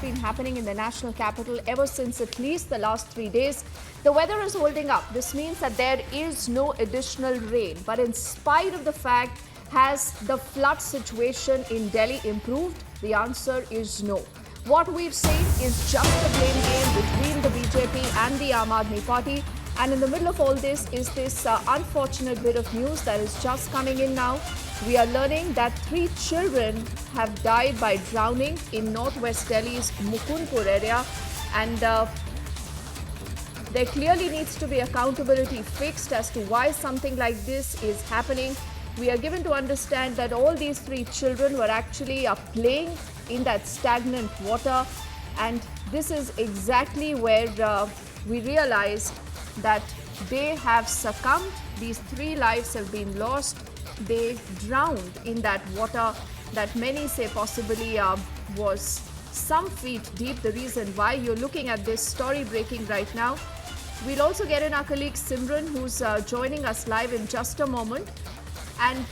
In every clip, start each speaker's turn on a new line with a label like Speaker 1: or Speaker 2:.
Speaker 1: been happening in the national capital ever since at least the last 3 days. The weather is holding up. This means that there is no additional rain. But in spite of the fact, has the flood situation in Delhi improved? The answer is no. What we've seen is just a blame game between the BJP and the Aam Aadmi Party. And in the middle of all this is this unfortunate bit of news that is just coming in now. We are learning that 3 children have died by drowning in northwest Delhi's Mukundpur area. And there clearly needs to be accountability fixed as to why something like this is happening. We are given to understand that all these 3 children were actually playing in that stagnant water. And this is exactly where we realized that they have succumbed. These 3 lives have been lost. They drowned in that water that many say possibly was some feet deep. The reason why you're looking at this story breaking right now. We'll also get in our colleague Simran, who's joining us live in just a moment, and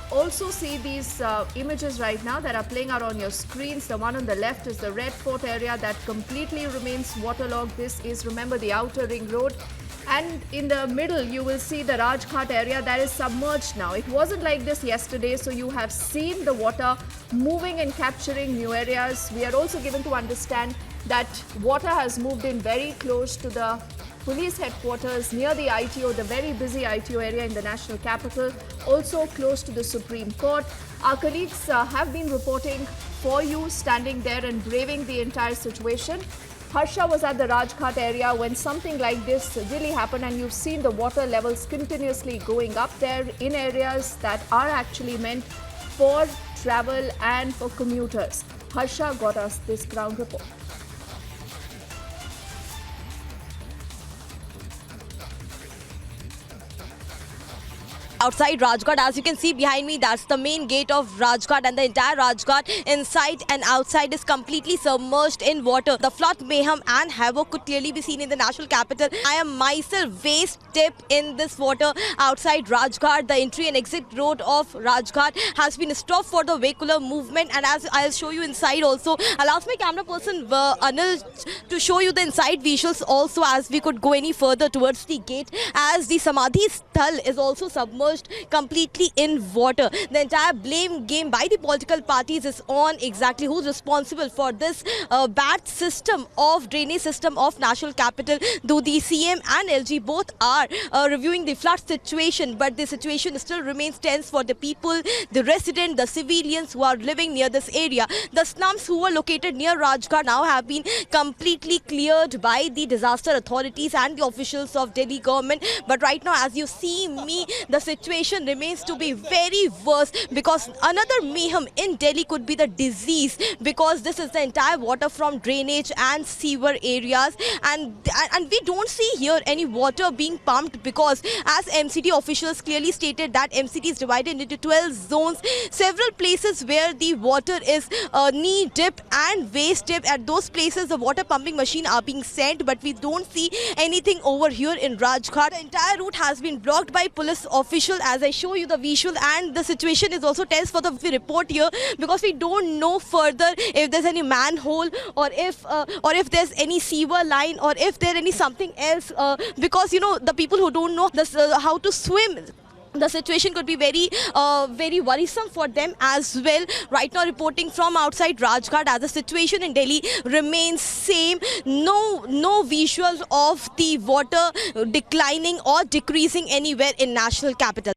Speaker 1: also see these images right now that are playing out on your screens. The one on the left is the Red Fort area that completely remains waterlogged. This is, remember, the outer ring road. And in the middle, you will see the Rajghat area that is submerged now. It wasn't like this yesterday, so you have seen the water moving and capturing new areas. We are also given to understand that water has moved in very close to the police headquarters near the ITO, the very busy ITO area in the national capital, also close to the Supreme Court. Our colleagues have been reporting for you, standing there and braving the entire situation. Harsha was at the Rajghat area when something like this really happened, and you've seen the water levels continuously going up there in areas that are actually meant for travel and for commuters. Harsha got us this ground report.
Speaker 2: Outside Rajghat, as you can see behind me, that's the main gate of Rajghat, and the entire Rajghat inside and outside is completely submerged in water. The flood, mayhem and havoc could clearly be seen in the national capital. I am myself waist deep in this water outside Rajghat. The entry and exit road of Rajghat has been stopped for the vehicular movement, and as I'll show you inside also, I'll ask my camera person Anil to show you the inside visuals also as we could go any further towards the gate, as the Samadhi Sthal is also submerged completely in water. The entire blame game by the political parties is on exactly who's responsible for this bad system of drainage system of national capital. Though the CM and LG both are reviewing the flood situation, but the situation still remains tense for the people, the residents, the civilians who are living near this area. The slums who were located near Rajghat now have been completely cleared by the disaster authorities and the officials of Delhi government. But right now, as you see me, the situation remains to be very worse, because another mayhem in Delhi could be the disease, because this is the entire water from drainage and sewer areas, and we don't see here any water being pumped, because as MCD officials clearly stated that MCD is divided into 12 zones. Several places where the water is knee deep and waist deep, at those places the water pumping machine are being sent, but we don't see anything over here in Rajghat. The entire route has been blocked by police officials as I show you the visual, and the situation is also tense for the report here, because we don't know further if there's any manhole or if there's any sewer line or if there's any something else, because you know the people who don't know this, how to swim, the situation could be very worrisome for them as well. Right now, reporting from outside Rajghat, as the situation in Delhi remains same. No visuals of the water declining or decreasing anywhere in national capital.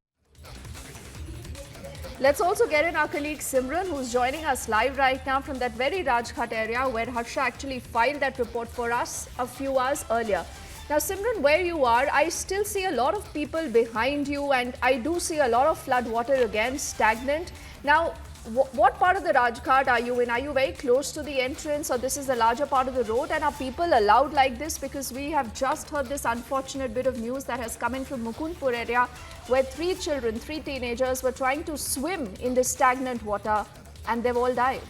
Speaker 1: Let's also get in our colleague Simran, who's joining us live right now from that very Rajghat area where Harsha actually filed that report for us a few hours earlier. Now, Simran, where you are, I still see a lot of people behind you, and I do see a lot of flood water again, stagnant. Now, what part of the Rajghat are you in? Are you very close to the entrance, or this is the larger part of the road? And are people allowed like this? Because we have just heard this unfortunate bit of news that has come in from Mukundpur area, where 3 children, 3 teenagers were trying to swim in this stagnant water, and they've all died.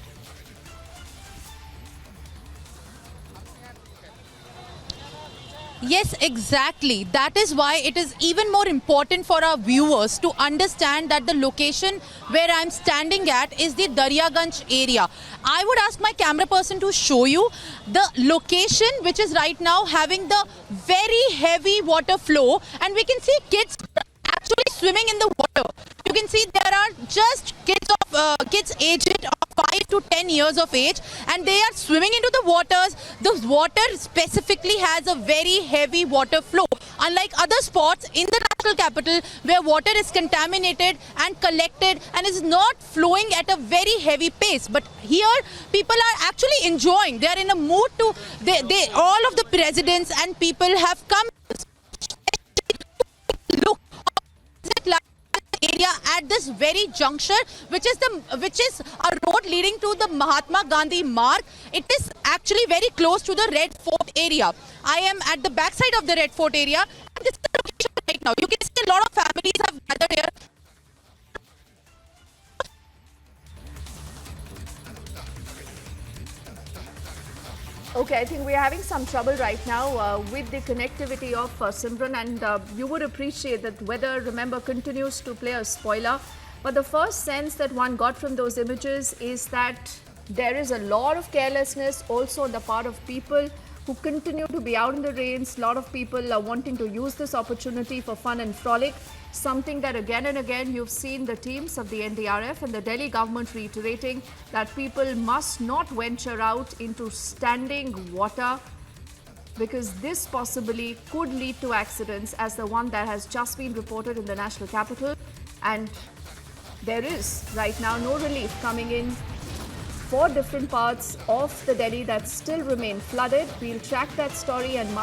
Speaker 3: Yes, exactly. That is why it is even more important for our viewers to understand that the location where I'm standing at is the Daryaganj area. I would ask my camera person to show you the location, which is right now having the very heavy water flow, and we can see kids actually swimming in the water. You can see there are just kids aged of 5 to 10 years of age, and they are swimming into the waters. The water specifically has a very heavy water flow, unlike other spots in the national capital where water is contaminated and collected and is not flowing at a very heavy pace. But here people are actually enjoying. They are in a mood to, all of the presidents and people have come look area at this very juncture, which is a road leading to the Mahatma Gandhi Marg. It is actually very close to the Red Fort area. I am at the backside of the Red Fort area, and this is the location right now. You can see a lot of families have gathered here.
Speaker 1: Okay, I think we're having some trouble right now with the connectivity of Simran, and you would appreciate that weather, remember, continues to play a spoiler. But the first sense that one got from those images is that there is a lot of carelessness also on the part of people who continue to be out in the rains. A lot of people are wanting to use this opportunity for fun and frolic. Something that again and again you've seen the teams of the NDRF and the Delhi government reiterating that people must not venture out into standing water, because this possibly could lead to accidents as the one that has just been reported in the national capital. And there is right now no relief coming in for different parts of the Delhi that still remain flooded. We'll track that story and much